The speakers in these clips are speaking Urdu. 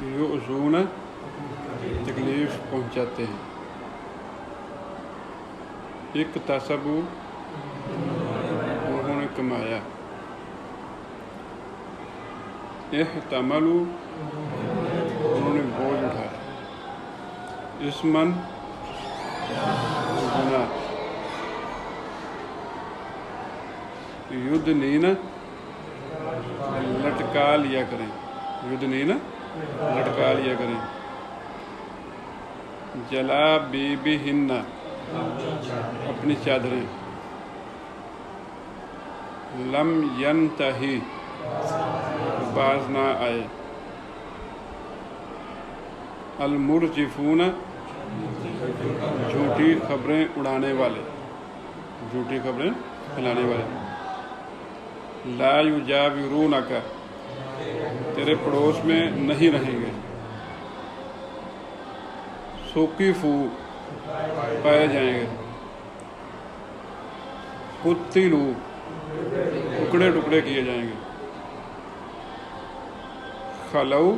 یؤذون تکلیف پہنچاتے ہیں، اکتسبوا انہوں نے کمایا، احتملوا انہوں نے بوجھ اٹھایا، اسمن گناہ، یدنین لٹکا لیا کریں، یدنین لٹکا لیا کریں، جلابیبہن اپنی چادریں، لم ینتہی باز نہ آئے، المرجفون جھوٹی خبریں اڑانے والے، جھوٹی خبریں پھیلانے والے، لا یجاورونک تیرے پڑوس میں نہیں رہیں گے، سقفوا پائے جائیں گے، قتلوا ٹکڑے ٹکڑے کیے جائیں گے، خلو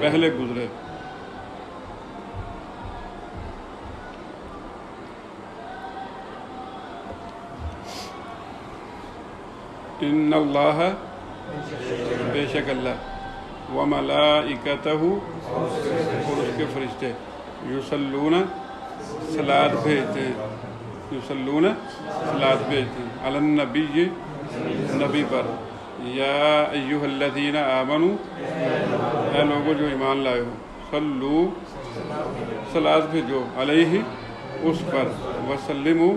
پہلے گزرے، ان اللہ بے شک اللہ وملائکتہ اور اس کے فرشتے یصلون صلاۃ بھیجتے ہیں، یصلون صلاۃ بھیجتے ہیں علی النبی نبی پر، یا ایھا الذین آمنوا اے لوگوں جو ایمان لائے ہو، صلو صلاۃ بھیجو علیہ اس پر، وسلموا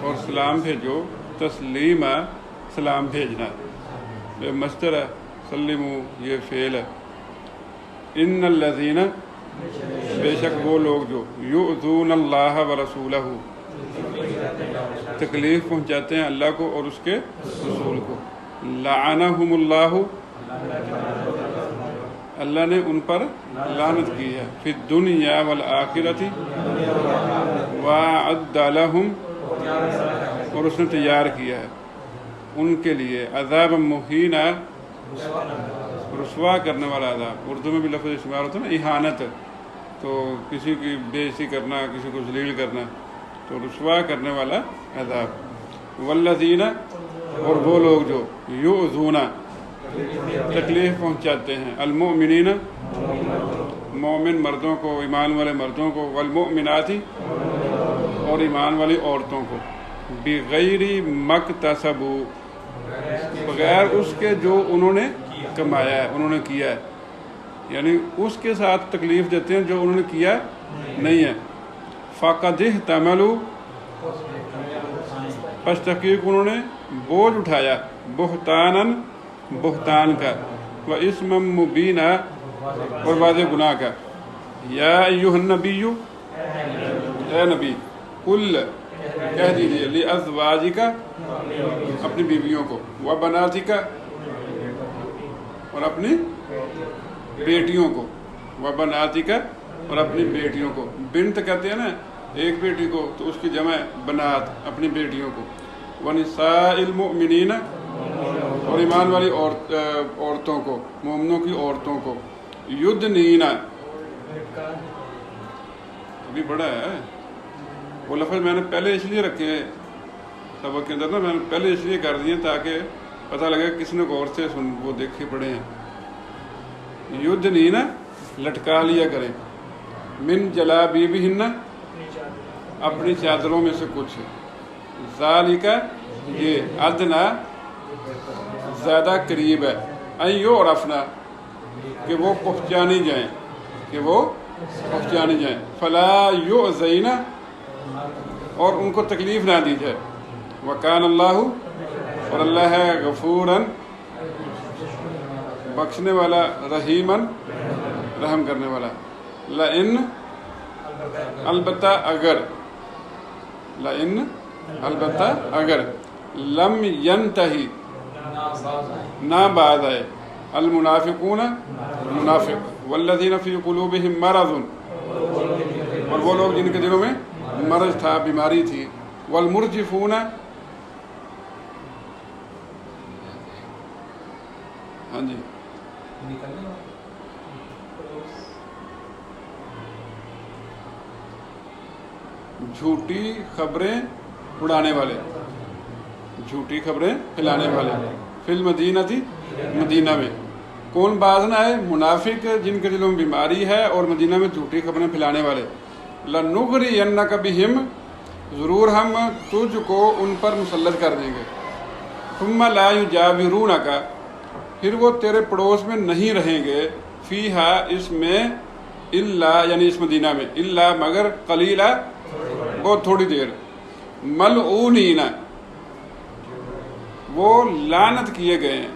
اور سلام بھیجو، تسلیما سلام بھیجنا، یہ مصدر ہے، سلموا یہ فعل ہے، ان الذین بے شک وہ لوگ جو یؤذون اللہ ورسولہ تکلیف پہنچاتے ہیں اللہ کو اور اس کے رسول کو، لعنہم اللہ اللہ نے ان پر لعنت کی ہے، فی الدنیا والآخرۃ وأعد لہم اور اس نے تیار کیا ہے ان کے لیے عذاب مہینہ رسوا کرنے والا عذاب، اردو میں بھی لفظ استعمال ہوتا ہے نا اہانت، تو کسی کی بے عزتی کرنا، کسی کو ذلیل کرنا، تو رسوا کرنے والا عذاب، والذین اور وہ لوگ جو یؤذون تکلیف پہنچاتے ہیں، المؤمنین مومن مردوں کو، ایمان والے مردوں کو، والمؤمنات اور ایمان والی عورتوں کو، بغیر مکتسبوا بغیر اس کے جو انہوں نے کمایا ہے، انہوں نے کیا ہے، یعنی اس کے ساتھ تکلیف دیتے ہیں جو انہوں نے کیا نہیں ہے، فقد احتملوا پس تحقیق انہوں نے بوجھ اٹھایا، بہتاناً بہتان کا، واسما مبینا اور واضح گناہ کا، یا ایھا النبی اے نبی، قل کہہ دیجیے، لازواجک اپنی بیویوں کو، وبناتک اور اپنی بیٹیوں کو، وبناتک اور اپنی بیٹیوں کو، بنت کہتے ہیں نا ایک بیٹی کو، تو اس کی جمع ہے بنات، اپنی بیٹیوں کو، ونساء المؤمنین اور ایمان والی عورتوں کو، مومنوں کی عورتوں کو، یدنین ابھی بڑا ہے وہ لفظ میں نے پہلے اس لیے رکھے ہیں سبق کے اندر نا، میں نے پہلے اس لیے کر دیے تاکہ پتہ لگے کس نے غور سے وہ دیکھے پڑھے ہیں، یدنین لٹکا لیا کریں، من جلابیبہن اپنی چادروں میں سے کچھ، ذالک یہ ادنا زیادہ قریب ہے، ان یعرفنا کہ وہ پہچانی جائیں، کہ وہ پہچانی جائیں، فلا یؤذین اور ان کو تکلیف نہ دی جائے، وکان اللہ اور اللہ ہے غفوراً بخشنے والا، رحیماً رحم کرنے والا، لئن البتہ اگر، لئن البتہ اگر، لم ینتہی نہ باز آئے، المنافقون منافق، والذین فی قلوبہم مرض اور وہ لوگ جن کے دلوں میں مرض تھا، بیماری تھی، والمرجفون ہاں جی جھوٹی خبریں اڑانے والے، جھوٹی خبریں پھیلانے والے، فی المدینہ تھی مدینہ میں، کون باز نہ آئے؟ منافق جن کے دلوں میں بیماری ہے اور مدینہ میں جھوٹی خبریں پھیلانے والے۔ لَنُغْرِيَنَّكَ بِهِمْ، ضرور ہم تجھ کو ان پر مسلط کر دیں گے، ثُمَّ لَا يُجَاوِرُونَكَ، پھر وہ تیرے پڑوس میں نہیں رہیں گے، فیہا اس میں، الا یعنی اس مدینہ میں، الا مگر، قلیلا بہت تھوڑی دیر، ملعونین وہ لعنت کیے گئے ہیں،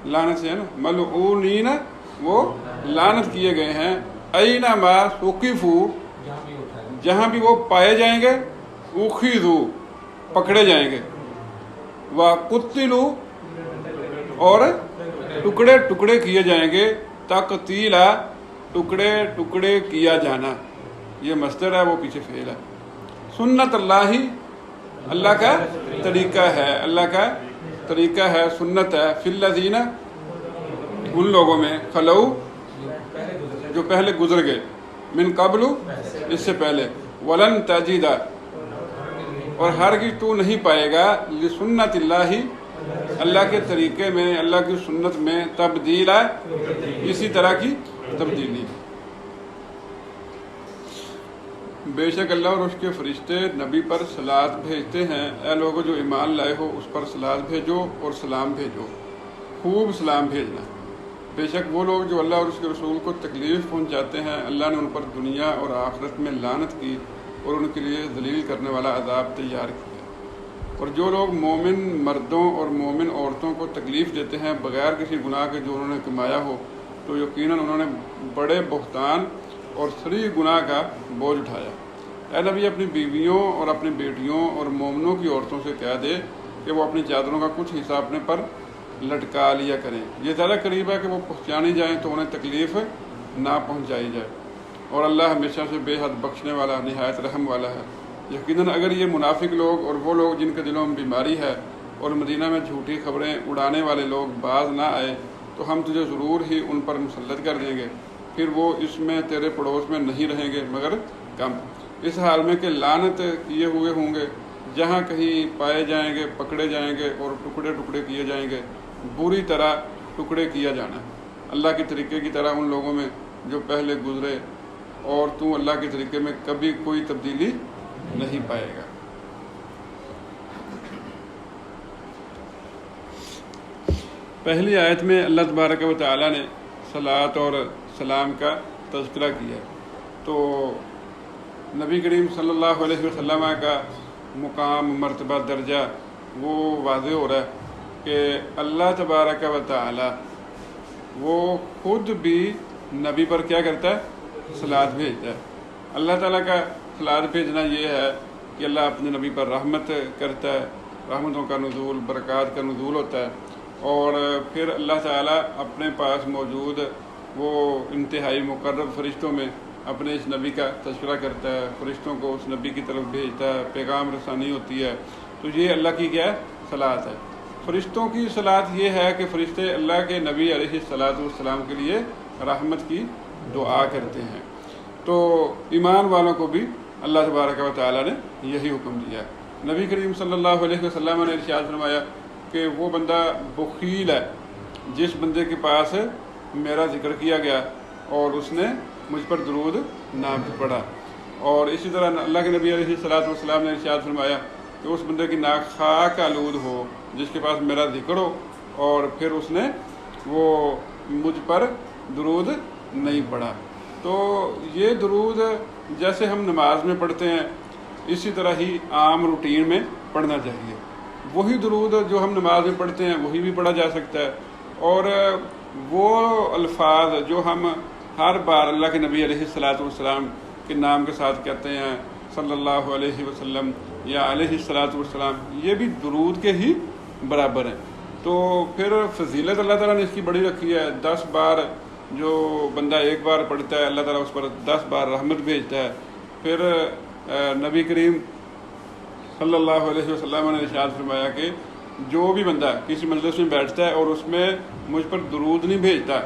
لعنت سے ہے نا، ملعونین وہ لعنت کیے گئے ہیں، اینما ثقفوا جہاں بھی وہ پائے جائیں گے، اخذوا پکڑے جائیں گے، وقتلوا اور ٹکڑے ٹکڑے کیے جائیں گے، تقتیلا ٹکڑے ٹکڑے کیا جانا، یہ مصدر ہے وہ پیچھے فعل ہے۔ سنت اللہ، اللہ کا طریقہ ہے، اللہ کا طریقہ ہے، سنت ہے، فی الذین ان لوگوں میں، خلو جو پہلے گزر گئے، من قبل اس سے پہلے، ولن تجد اور ہرگز تو نہیں پائے گا، لسنت اللہ اللہ کے طریقے میں، اللہ کی سنت میں، تبدیلا اسی طرح کی تبدیلی۔ بے شک اللہ اور اس کے فرشتے نبی پر صلات بھیجتے ہیں، اے لوگوں جو ایمان لائے ہو اس پر صلات بھیجو اور سلام بھیجو، خوب سلام بھیجنا۔ بے شک وہ لوگ جو اللہ اور اس کے رسول کو تکلیف پہنچاتے ہیں، اللہ نے ان پر دنیا اور آخرت میں لعنت کی اور ان کے لیے ذلیل کرنے والا عذاب تیار کیا۔ اور جو لوگ مومن مردوں اور مومن عورتوں کو تکلیف دیتے ہیں بغیر کسی گناہ کے جو انہوں نے کمایا ہو، تو یقیناً انہوں نے بڑے بہتان اور صریح گناہ کا بوجھ اٹھایا۔ اے نبی اپنی بیویوں اور اپنی بیٹیوں اور مومنوں کی عورتوں سے کہہ دے کہ وہ اپنی چادروں کا کچھ حصہ اپنے پر لٹکا لیا کریں، یہ زیادہ قریب ہے کہ وہ پہنچانی جائیں تو انہیں تکلیف نہ پہنچائی جائے، اور اللہ ہمیشہ سے بے حد بخشنے والا، نہایت رحم والا ہے۔ یقیناً اگر یہ منافق لوگ اور وہ لوگ جن کے دلوں میں بیماری ہے اور مدینہ میں جھوٹی خبریں اڑانے والے لوگ باز نہ آئے تو ہم تجھے ضرور ہی ان پر مسلط کر دیں گے، پھر وہ اس میں تیرے پڑوس میں نہیں رہیں گے مگر کم، اس حال میں کہ لعنت کیے ہوئے ہوں گے، جہاں کہیں پائے جائیں گے پکڑے جائیں گے اور ٹکڑے ٹکڑے کیے جائیں گے، بری طرح ٹکڑے کیا جانا، اللہ کے طریقے کی طرح ان لوگوں میں جو پہلے گزرے، اور تو اللہ کے طریقے میں کبھی کوئی تبدیلی نہیں پائے گا۔ پہلی آیت میں اللہ تبارک و تعالی نے صلاۃ اور سلام کا تذکرہ کیا، تو نبی کریم صلی اللہ علیہ وسلم کا مقام، مرتبہ، درجہ وہ واضح ہو رہا ہے کہ اللہ تبارک و تعالی وہ خود بھی نبی پر کیا کرتا ہے؟ صلاۃ بھیجتا ہے۔ اللہ تعالیٰ کا صلاۃ بھیجنا یہ ہے کہ اللہ اپنے نبی پر رحمت کرتا ہے، رحمتوں کا نزول، برکات کا نزول ہوتا ہے، اور پھر اللہ تعالیٰ اپنے پاس موجود وہ انتہائی مقرب فرشتوں میں اپنے اس نبی کا تذکرہ کرتا ہے، فرشتوں کو اس نبی کی طرف بھیجتا ہے، پیغام رسانی ہوتی ہے، تو یہ اللہ کی کیا ہے؟ صلاۃ ہے۔ فرشتوں کی صلاۃ یہ ہے کہ فرشتے اللہ کے نبی علیہ الصلاۃ والسلام کے لیے رحمت کی دعا کرتے ہیں، تو ایمان والوں کو بھی اللہ تبارک و تعالیٰ نے یہی حکم دیا ہے۔ نبی کریم صلی اللہ علیہ وسلم نے ارشاد فرمایا کہ وہ بندہ بخیل ہے جس بندے کے پاس میرا ذکر کیا گیا اور اس نے مجھ پر درود نہ پڑھا، اور اسی طرح اللہ کے نبی علیہ الصلاۃ والسلام نے ارشاد فرمایا کہ اس بندے کی ناک خاک آلود ہو جس کے پاس میرا ذکر ہو اور پھر اس نے وہ مجھ پر درود نہیں پڑھا۔ تو یہ درود جیسے ہم نماز میں پڑھتے ہیں اسی طرح ہی عام روٹین میں پڑھنا چاہیے، وہی درود جو ہم نماز میں پڑھتے ہیں وہی بھی پڑھا جا سکتا ہے، اور وہ الفاظ جو ہم ہر بار اللہ کے نبی علیہ الصلاۃ والسلام کے نام کے ساتھ کہتے ہیں صلی اللہ علیہ وسلم یا علیہ الصلاۃ والسلام، یہ بھی درود کے ہی برابر ہیں۔ تو پھر فضیلت اللہ تعالیٰ نے اس کی بڑی رکھی ہے، 10 بار جو بندہ ایک بار پڑھتا ہے اللہ تعالیٰ اس پر 10 بار رحمت بھیجتا ہے۔ پھر نبی کریم صلی اللہ علیہ وسلم نے ارشاد فرمایا کہ جو بھی بندہ کسی مجلس میں بیٹھتا ہے اور اس میں مجھ پر درود نہیں بھیجتا،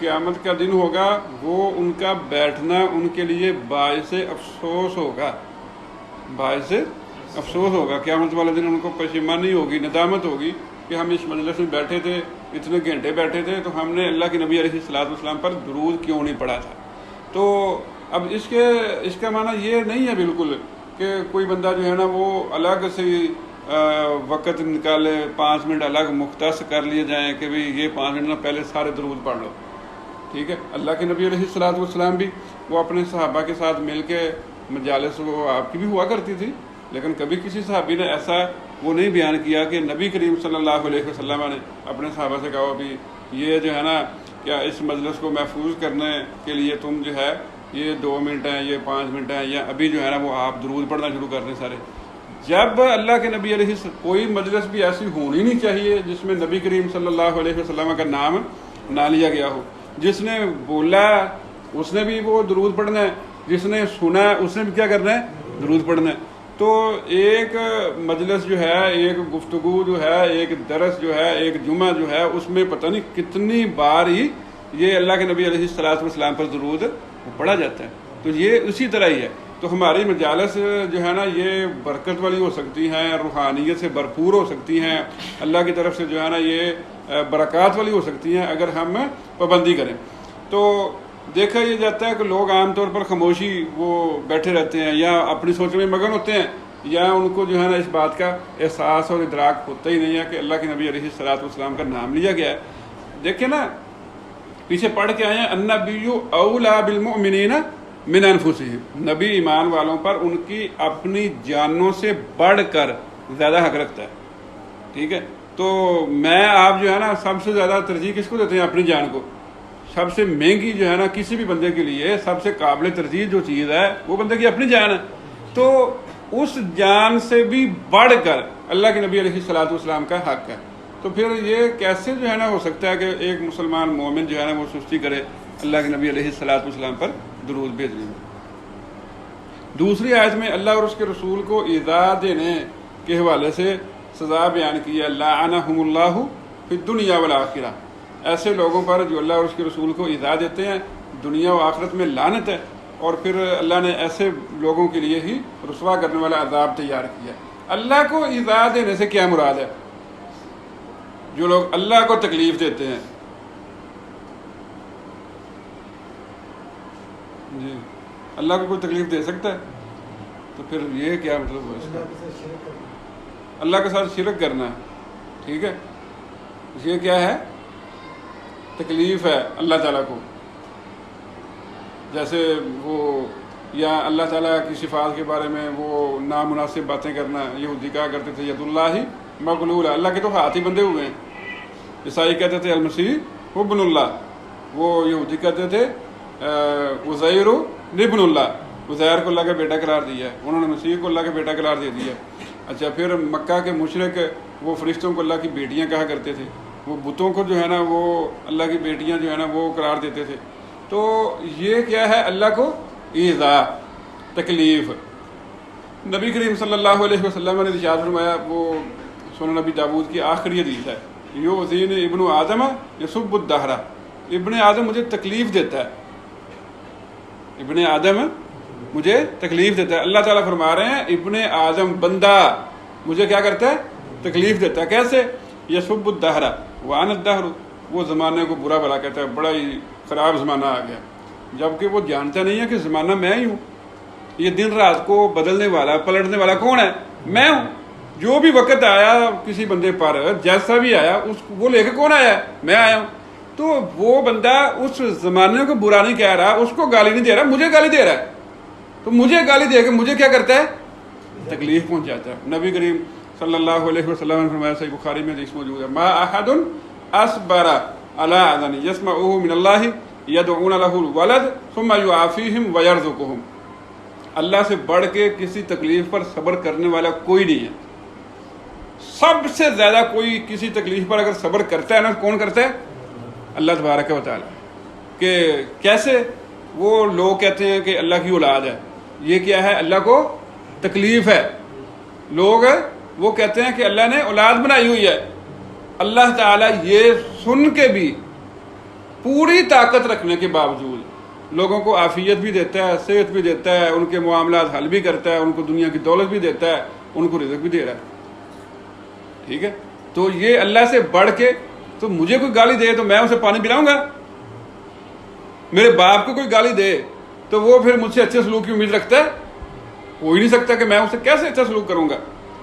قیامت کا دن ہوگا وہ ان کا بیٹھنا ان کے لیے باعث افسوس ہوگا، باعث افسوس ہوگا۔ قیامت والے دن ان کو پشیمانی ہوگی، ندامت ہوگی کہ ہم اس مجلس میں بیٹھے تھے، اتنے گھنٹے بیٹھے تھے، تو ہم نے اللہ کے نبی علیہ الصلوۃ والسلام پر درود کیوں نہیں پڑھا تھا۔ تو اب اس کا معنی یہ نہیں ہے بالکل کہ کوئی بندہ جو ہے نا وہ الگ سے وقت نکالے، 5 منٹ الگ مختص کر لیے جائیں کہ بھئی یہ 5 منٹ میں پہلے سارے درود پڑھ لو، ٹھیک ہے۔ اللہ کے نبی علیہ الصلوۃ والسلام بھی وہ اپنے صحابہ کے ساتھ مل کے مجالس وہ آپ کی بھی ہوا کرتی تھی، لیکن کبھی کسی صحابی نے ایسا وہ نہیں بیان کیا کہ نبی کریم صلی اللہ علیہ وسلم نے اپنے صحابہ سے کہا بھی یہ جو ہے نا کیا اس مجلس کو محفوظ کرنے کے لیے تم جو ہے یہ 2 منٹ ہیں، یہ 5 منٹ ہیں، یا ابھی جو ہے نا وہ آپ درود پڑھنا شروع کر دیں سارے۔ جب اللہ کے نبی علیہ کوئی مجلس بھی ایسی ہونی نہیں چاہیے جس میں نبی کریم صلی اللہ علیہ وسلم کا نام نہ لیا گیا ہو۔ جس نے بولا اس نے بھی وہ درود پڑھنا ہے، جس نے سنا اس نے بھی کیا کرنا ہے، درود پڑھنا ہے۔ تو ایک مجلس جو ہے، ایک گفتگو جو ہے، ایک درس جو ہے، ایک جمعہ جو ہے، اس میں پتہ نہیں کتنی بار ہی یہ اللہ کے نبی علیہ الصلوۃ والسلام پر درود پڑھا جاتا ہے۔ تو یہ اسی طرح ہی ہے۔ تو ہماری مجالس جو ہے نا یہ برکت والی ہو سکتی ہیں، روحانیت سے بھرپور ہو سکتی ہیں، اللہ کی طرف سے جو ہے نا یہ برکات والی ہو سکتی ہیں اگر ہم پابندی کریں۔ تو دیکھا یہ جاتا ہے کہ لوگ عام طور پر خاموشی وہ بیٹھے رہتے ہیں، یا اپنی سوچ میں مگن ہوتے ہیں، یا ان کو جو ہے نا اس بات کا احساس اور ادراک ہوتا ہی نہیں ہے کہ اللہ کے نبی علیہ الصلوۃ والسلام کا نام لیا گیا ہے۔ دیکھیں نا پیچھے پڑھ کے آئے ہیں النبی اولا بالمؤمنین من انفسہم، نبی ایمان والوں پر ان کی اپنی جانوں سے بڑھ کر زیادہ حق رکھتا ہے، ٹھیک ہے۔ تو میں آپ جو ہے نا سب سے زیادہ ترجیح کس کو دیتے ہیں؟ اپنی جان کو۔ سب سے مہنگی جو ہے نا کسی بھی بندے کے لیے سب سے قابل ترجیح جو چیز ہے وہ بندے کی اپنی جان ہے۔ تو اس جان سے بھی بڑھ کر اللہ کے نبی علیہ الصلوۃ والسلام کا حق ہے۔ تو پھر یہ کیسے جو ہے نا ہو سکتا ہے کہ ایک مسلمان مومن جو ہے نا وہ سستی کرے اللہ کے نبی علیہ الصلوۃ والسلام پر درود بھیجنے میں۔ دوسری آیت میں اللہ اور اس کے رسول کو ایذا دینے کے حوالے سے سزا بیان کی ہے، لعنہم اللہ فی الدنیا والآخرہ، ایسے لوگوں پر جو اللہ اور اس کے رسول کو ایذا دیتے ہیں دنیا و آخرت میں لعنت ہے، اور پھر اللہ نے ایسے لوگوں کے لیے ہی رسوا کرنے والا عذاب تیار کیا ہے۔ اللہ کو ایذا دینے سے کیا مراد ہے؟ جو لوگ اللہ کو تکلیف دیتے ہیں، جی اللہ کو کوئی تکلیف دے سکتا ہے؟ تو پھر یہ کیا مطلب ہے اس کا؟ اللہ کے ساتھ شرک کرنا ہے، ٹھیک ہے۔ یہ کیا ہے؟ تکلیف ہے اللہ تعالیٰ کو، جیسے وہ یا اللہ تعالیٰ کی صفات کے بارے میں وہ نامناسب باتیں کرنا۔ یہودی کہا کرتے تھے ید اللہ مغلول، اللہ کے تو ہاتھ ہی بندھے ہوئے ہیں۔ عیسائی کہتے تھے المسیح ابن اللہ، وہ یہودی کہتے تھے عزیر ابن اللہ، عزیر کو اللہ کا بیٹا قرار دیا ہے، انہوں نے مسیح کو اللہ کا بیٹا قرار دے دیا۔ اچھا پھر مکہ کے مشرک وہ فرشتوں کو اللہ کی بیٹیاں کہا کرتے تھے، وہ بتوں کو جو ہے نا وہ اللہ کی بیٹیاں جو ہے نا وہ قرار دیتے تھے۔ تو یہ کیا ہے؟ اللہ کو ایذا، تکلیف۔ نبی کریم صلی اللہ علیہ وسلم نے ارشاد فرمایا، وہ سنن نبی داؤد کی آخری حدیث ہے، یؤذینی ابن آدم یسب الدہر، ابن آدم مجھے تکلیف دیتا ہے، ابن آدم مجھے تکلیف دیتا ہے۔ اللہ تعالیٰ فرما رہے ہیں ابن آدم بندہ مجھے کیا کرتا ہے؟ تکلیف دیتا ہے۔ کیسے؟ یسب الدہر وانا الدہر، وہ زمانے کو برا بھلا کہتا ہے، بڑا ہی خراب زمانہ آ گیا، جبکہ وہ جانتا نہیں ہے کہ زمانہ میں ہی ہوں۔ یہ دن رات کو بدلنے والا پلٹنے والا کون ہے؟ میں ہوں۔ جو بھی وقت آیا کسی بندے پر جیسا بھی آیا وہ لے کے کون آیا ہے؟ میں آیا ہوں۔ تو وہ بندہ اس زمانے کو برا نہیں کہہ رہا، اس کو گالی نہیں دے رہا، مجھے گالی دے رہا ہے۔ تو مجھے گالی دے کے مجھے کیا کرتا ہے؟ تکلیف پہنچاتا ہے۔ نبی کریم صلی اللہ علیہ وسلم نے فرمایا، صحیح بخاری میں حدیث موجود ہے، ما احد اصبر علی اذن یسمعه من اللہ یدعون له الولد ثم یعافیہم ویرزقہم، اللہ سے بڑھ کے کسی تکلیف پر صبر کرنے والا کوئی نہیں ہے۔ سب سے زیادہ کوئی کسی تکلیف پر اگر صبر کرتا ہے نا، کون کرتا ہے؟ اللہ تبارک و تعالیٰ۔ کہ کیسے؟ وہ لوگ کہتے ہیں کہ اللہ کی اولاد ہے، یہ کیا ہے؟ اللہ کو تکلیف ہے۔ لوگ وہ کہتے ہیں کہ اللہ نے اولاد بنائی ہوئی ہے۔ اللہ تعالیٰ یہ سن کے بھی پوری طاقت رکھنے کے باوجود لوگوں کو عافیت بھی دیتا ہے، صحت بھی دیتا ہے، ان کے معاملات حل بھی کرتا ہے، ان کو دنیا کی دولت بھی دیتا ہے، ان کو رزق بھی دے رہا ہے، ٹھیک ہے؟ تو یہ اللہ سے بڑھ کے، تو مجھے کوئی گالی دے تو میں اسے پانی پلاؤں گا؟ میرے باپ کو کوئی گالی دے تو وہ پھر مجھ سے اچھے سلوک کی امید رکھتا ہے؟ ہو ہی نہیں سکتا کہ میں اسے کیسے اچھا سلوک کروں گا؟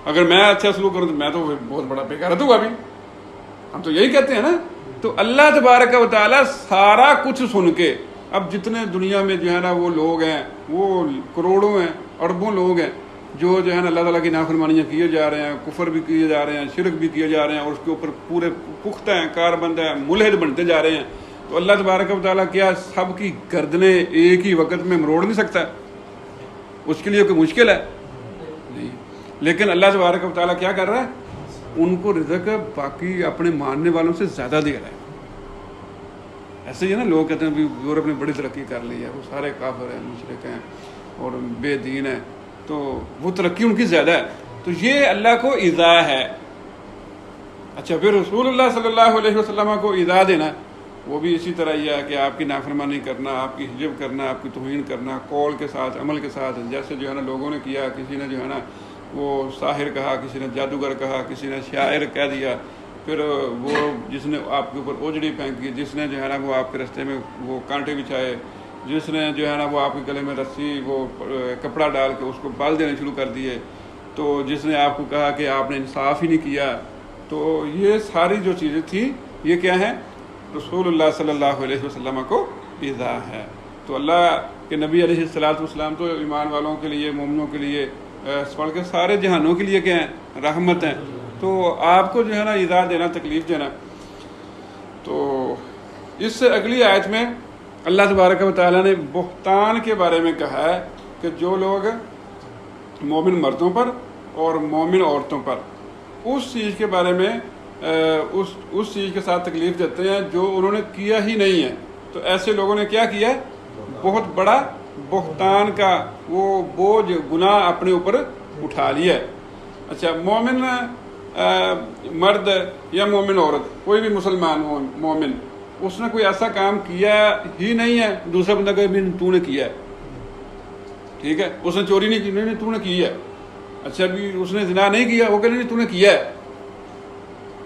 اگر میں اچھا سلوک کروں تو میں تو بہت بڑا بےغیرت ہوں ابھی. ہم تو یہی کہتے ہیں نا. تو اللہ تبارک و تعالیٰ سارا کچھ سن کے، اب جتنے دنیا میں جو ہے نا وہ لوگ ہیں، وہ کروڑوں ہیں، اربوں لوگ ہیں جو ہے نا اللہ تعالیٰ کی نافرمانیاں کیے جا رہے ہیں، کفر بھی کیے جا رہے ہیں، شرک بھی کیے جا رہے ہیں، اور اس کے اوپر پورے پختہ ہیں، کار بند ہیں، ملحد بنتے جا رہے ہیں. تو اللہ تبارک و تعالیٰ کیا سب کی گردنیں ایک ہی وقت میں مروڑ نہیں سکتا؟ اس کے لیے کوئی مشکل ہے؟ نہیں. لیکن اللہ تبارک و تعالیٰ کیا کر رہا ہے؟ ان کو رزق باقی اپنے ماننے والوں سے زیادہ دے رہا ہے. ایسے ہی ہے نا، لوگ کہتے ہیں یورپ نے بڑی ترقی کر لی ہے، وہ سارے کافر ہیں، مشرک ہیں اور بے دین ہیں، تو وہ ترقی ان کی زیادہ ہے. تو یہ اللہ کو ایذا ہے. اچھا، پھر رسول اللہ صلی اللہ علیہ وسلم کو ایذا دینا وہ بھی اسی طرح ہی ہے کہ آپ کی نافرمانی کرنا، آپ کی حجب کرنا، آپ کی توہین کرنا، قول کے ساتھ، عمل کے ساتھ. جیسے جو ہے نا لوگوں نے کیا، کسی نے جو ہے نا وہ ساحر کہا، کسی نے جادوگر کہا، کسی نے شاعر کہہ دیا، پھر وہ جس نے آپ کے اوپر اوجڑی پھینکی، جس نے جو ہے نا وہ آپ کے رستے میں وہ کانٹے بچھائے، جس نے جو ہے نا وہ آپ کے گلے میں رسی وہ کپڑا ڈال کے اس کو بال دینے شروع کر دیے، تو جس نے آپ کو کہا کہ آپ نے انصاف ہی نہیں کیا. تو یہ ساری جو چیزیں تھیں یہ کیا ہیں؟ رسول اللہ صلی اللہ علیہ وسلم کو ایذا ہے. تو اللہ کے نبی علیہ الصلوۃ والسلام تو ایمان والوں کے لیے، مومنوں کے لیے، بلکہ کے سارے جہانوں کے لیے کیا ہیں؟ رحمت ہیں. تو آپ کو جو ہے نا ایذا دینا، تکلیف دینا. تو اس سے اگلی آیت میں اللہ تبارک و تعالیٰ نے بہتان کے بارے میں کہا ہے کہ جو لوگ مومن مردوں پر اور مومن عورتوں پر اس چیز کے بارے میں اس چیز کے ساتھ تکلیف دیتے ہیں جو انہوں نے کیا ہی نہیں ہے. تو ایسے لوگوں نے کیا کیا ہے؟ بہت بڑا بہتان کا وہ بوجھ، گناہ اپنے اوپر اٹھا لیا ہے. اچھا، مومن مرد یا مومن عورت، کوئی بھی مسلمان مومن، اس نے کوئی ایسا کام کیا ہی نہیں ہے، دوسرا بندہ کہ تو نے کیا ہے، ٹھیک ہے، اس نے چوری نہیں کی، نہیں تو نے کی ہے. اچھا، بھی اس نے زنا نہیں کیا، وہ کہ نہیں تو نے کیا ہے،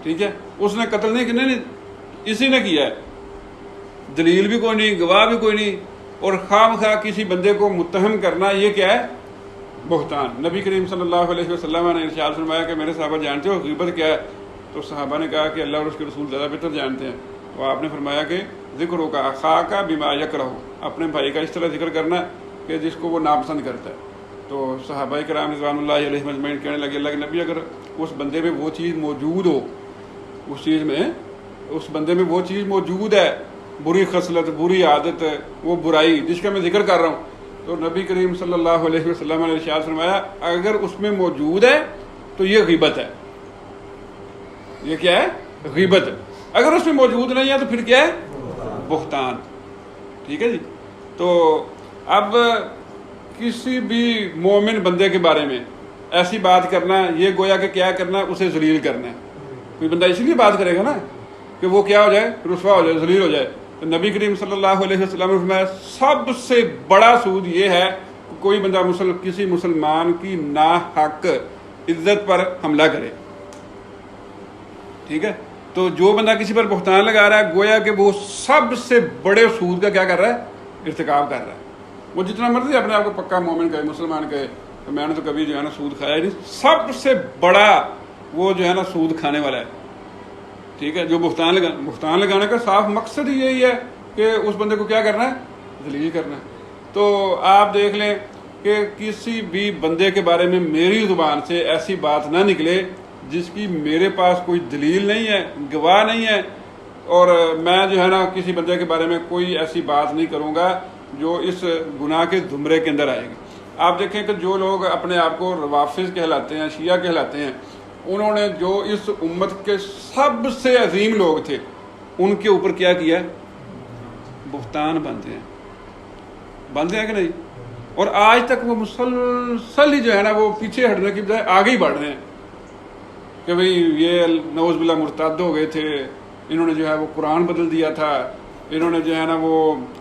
ٹھیک ہے. اس نے قتل نہیں کیا، نہیں اسی نے کیا ہے، دلیل بھی کوئی نہیں، گواہ بھی کوئی نہیں، اور خام خواہ کسی بندے کو متہم کرنا، یہ کیا ہے؟ بہتان. نبی کریم صلی اللہ علیہ وسلم نے ارشاد فرمایا کہ میرے صحابہ جانتے ہو غیبت کیا ہے؟ تو صحابہ نے کہا کہ اللہ اور اس کے رسول زیادہ بہتر جانتے ہیں. اور آپ نے فرمایا کہ ذکر کا اخاک بما یکرہ، اپنے بھائی کا اس طرح ذکر کرنا کہ جس کو وہ ناپسند کرتا ہے. تو صحابہ کرام رضوان اللہ علیہ مجمعین کہنے لگے اللہ کے نبی اگر اس بندے میں وہ چیز موجود ہو، اس چیز میں، اس بندے میں وہ چیز موجود ہے، بری خصلت، بری عادت، وہ برائی جس کا میں ذکر کر رہا ہوں، تو نبی کریم صلی اللہ علیہ وسلم نے ارشاد فرمایا اگر اس میں موجود ہے تو یہ غیبت ہے. یہ کیا ہے؟ غیبت. اگر اس میں موجود نہیں ہے تو پھر کیا ہے؟ بہتان. ٹھیک ہے جی. تو اب کسی بھی مومن بندے کے بارے میں ایسی بات کرنا، یہ گویا کہ کیا کرنا؟ اسے ذلیل کرنا ہے. کوئی بندہ اسی لیے بات کرے گا نا کہ وہ کیا ہو جائے؟ رسوا ہو جائے، ذلیل ہو جائے. تو نبی کریم صلی اللہ علیہ وسلم نے فرمایا سب سے بڑا سود یہ ہے کہ کوئی بندہ کسی مسلمان کی ناحق عزت پر حملہ کرے. ٹھیک ہے. تو جو بندہ کسی پر بہتان لگا رہا ہے گویا کہ وہ سب سے بڑے سود کا کیا کر رہا ہے؟ ارتکاب کر رہا ہے. وہ جتنا مرضی اپنے آپ کو پکا مومن کہے، مسلمان کہے تو میں نے تو کبھی جو ہے نا سود کھایا ہی نہیں، سب سے بڑا وہ جو ہے نا سود کھانے والا ہے. ٹھیک ہے. جو بہتان لگانے کا صاف مقصد ہی یہی ہے کہ اس بندے کو کیا کرنا ہے؟ ذلیل کرنا ہے. تو آپ دیکھ لیں کہ کسی بھی بندے کے بارے میں میری زبان سے ایسی بات نہ نکلے جس کی میرے پاس کوئی دلیل نہیں ہے، گواہ نہیں ہے، اور میں جو ہے نا کسی بندے کے بارے میں کوئی ایسی بات نہیں کروں گا جو اس گناہ کے زمرے کے اندر آئے گی. آپ دیکھیں کہ جو لوگ اپنے آپ کو روافض کہلاتے ہیں، شیعہ کہلاتے ہیں، انہوں نے جو اس امت کے سب سے عظیم لوگ تھے ان کے اوپر کیا کیا؟ بہتان باندھے ہیں کہ نہیں؟ اور آج تک وہ مسلسل ہی جو ہے نا وہ پیچھے ہٹنے کی بجائے آگے ہی بڑھ رہے ہیں کہ بھئی یہ نعوذ باللہ مرتد ہو گئے تھے، انہوں نے جو ہے وہ قرآن بدل دیا تھا، انہوں نے جو ہے نا وہ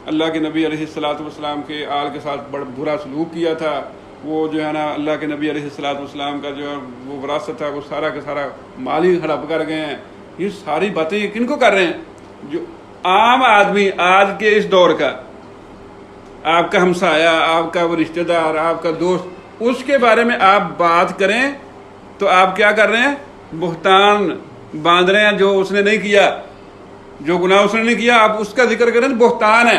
اللہ کے نبی علیہ الصلوۃ والسلام کے آل کے ساتھ بڑا برا سلوک کیا تھا، وہ جو ہے نا اللہ کے نبی علیہ الصلوۃ والسلام کا جو ہے وہ وراثت تھا وہ سارا کا سارا مال ہی ہڑپ کر گئے ہیں. یہ ساری باتیں یہ کن کو کر رہے ہیں؟ جو عام آدمی آج کے اس دور کا، آپ کا ہمسایہ، آپ کا وہ رشتہ دار، آپ کا دوست، اس کے بارے میں آپ بات کریں تو آپ کیا کر رہے ہیں؟ بہتان باندھ رہے ہیں. جو اس نے نہیں کیا، جو گناہ اس نے نہیں کیا، آپ اس کا ذکر کریں تو بہتان ہے.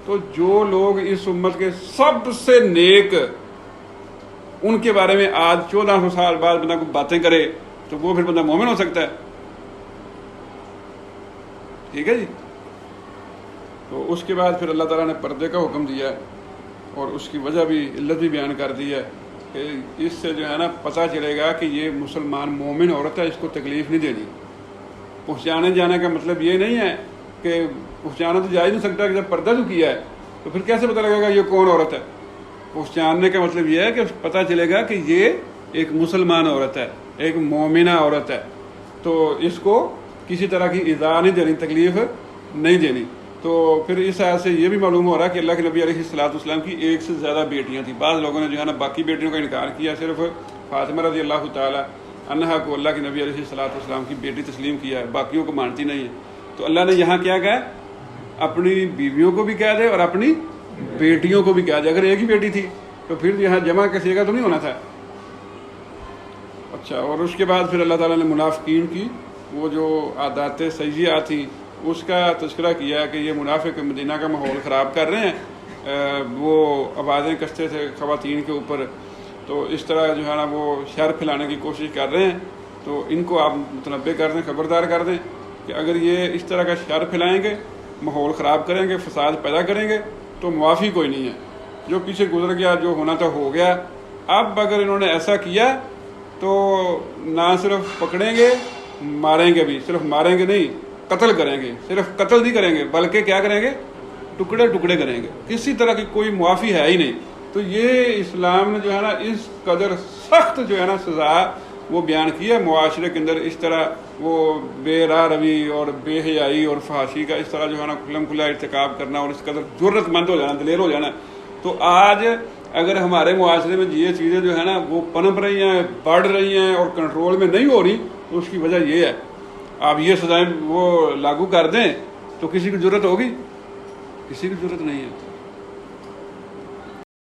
تو جو لوگ اس امت کے سب سے نیک، ان کے بارے میں آج 1400 سال بعد بندہ کو باتیں کرے تو وہ پھر بندہ مومن ہو سکتا ہے؟ ٹھیک ہے جی. تو اس کے بعد پھر اللہ تعالیٰ نے پردے کا حکم دیا ہے، اور اس کی وجہ بھی، علت بھی بیان کر دی ہے کہ اس سے جو ہے نا پتہ چلے گا کہ یہ مسلمان مومن عورت ہے، اس کو تکلیف نہیں دینی. پہنچانے جانے کا مطلب یہ نہیں ہے کہ پہنچانا تو جا ہی نہیں سکتا کہ جب پردہ تو کیا ہے تو پھر کیسے پتہ لگے گا یہ کون عورت ہے؟ پہنچانے کا مطلب یہ ہے کہ پتہ چلے گا کہ یہ ایک مسلمان عورت ہے، ایک مومنہ عورت ہے، تو اس کو کسی طرح کی ایذا نہیں دینی، تکلیف نہیں دینی. تو پھر اس آیت سے یہ بھی معلوم ہو رہا ہے کہ اللہ کے نبی علیہ الصلوۃ والسلام کی ایک سے زیادہ بیٹیاں تھیں. بعض لوگوں نے جو ہے نا باقی بیٹیوں کا انکار کیا، صرف فاطمہ رضی اللہ تعالیٰ عنہا کو اللہ کے نبی علیہ الصلوۃ والسلام کی بیٹی تسلیم کیا ہے، باقیوں کو مانتی نہیں ہے. تو اللہ نے یہاں کیا کہا؟ اپنی بیویوں کو بھی کہہ دے اور اپنی بیٹیوں کو بھی کہہ دے. اگر ایک ہی بیٹی تھی تو پھر یہاں جمع کا صیغہ تو نہیں ہونا تھا. اچھا، اور اس کے بعد پھر اللہ تعالیٰ نے منافقین کی وہ جو عادات سیئہ تھیں اس کا تذکرہ کیا کہ یہ منافق مدینہ کا ماحول خراب کر رہے ہیں. وہ آوازیں کستے تھے خواتین کے اوپر، تو اس طرح جو ہے نا وہ شر پھیلانے کی کوشش کر رہے ہیں. تو ان کو آپ متنبہ کر دیں، خبردار کر دیں کہ اگر یہ اس طرح کا شر پھیلائیں گے، ماحول خراب کریں گے، فساد پیدا کریں گے تو معافی کوئی نہیں ہے. جو پیچھے گزر گیا، جو ہونا تھا ہو گیا. اب اگر انہوں نے ایسا کیا تو نہ صرف پکڑیں گے، ماریں گے بھی. صرف ماریں گے نہیں، قتل کریں گے. صرف قتل نہیں کریں گے بلکہ کیا کریں گے؟ ٹکڑے ٹکڑے کریں گے. کسی طرح کی کوئی معافی ہے ہی نہیں. تو یہ اسلام نے جو ہے نا اس قدر سخت جو ہے نا سزا وہ بیان کی ہے معاشرے کے اندر. اس طرح وہ بے راہ روی اور بے حیائی اور فحاشی کا اس طرح جو ہے نا کھلم کھلا ارتکاب کرنا اور اس قدر جرت مند ہو جانا، دلیر ہو جانا. تو آج اگر ہمارے معاشرے میں یہ چیزیں جو ہے نا وہ پنپ رہی ہیں، بڑھ رہی ہیں اور کنٹرول میں نہیں ہو رہی، تو اس کی وجہ یہ ہے. آپ یہ سزائیں وہ لاگو کر دیں تو کسی کی ضرورت ہوگی؟ کسی کی ضرورت نہیں ہے.